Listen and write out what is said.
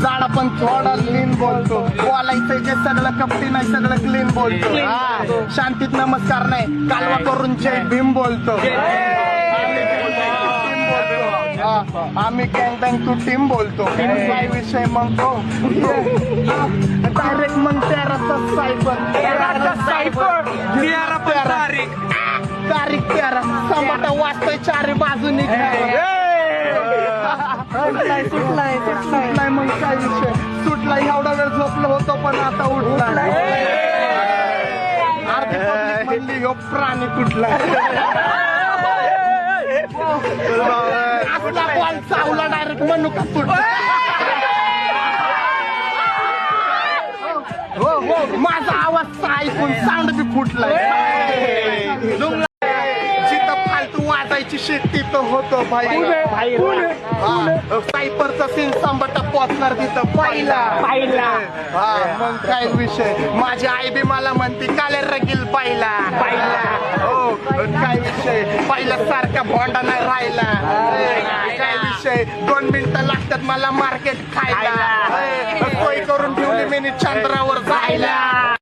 जाडा पण थोडा लीन बोलतो, बोलायचं जे सगळं कपटी नाही सगळं क्लीन बोलतो, शांतीत नमस्कार नाही कालवा करून जय भीम बोलतो, आम्ही गँग बँग तू टीम बोलतो, काय विषय मग तो डायरेक्ट मग तेराचा सायबर तारीख 13 समाटा वाचतोय चारी बाजूनी सुटलाय मग काय विषय सुटलाय एवढा वेळ झोपलो होतो पण आता उठलाय अर्धी पब्लिक म्हणली ह्यो प्राणी कुठला आपला बॉल चावला डायरेक्ट म्हणू का सुटला हो माझा आवाज ऐकून साऊंड बी फुटलाय जिथं फालतू वाजायची शेत तिथं होतो भाई सायपरचा सीन सांबटा पोचणार तिथं पाहिला मग काय विषय माझी आई बी मला म्हणते काले रगील पाहिला हो काय विषय पहिल्यासारखा भोंडा नाही राहिला काय विषय 2 मिनिटं लागतात मला मार्केट खायला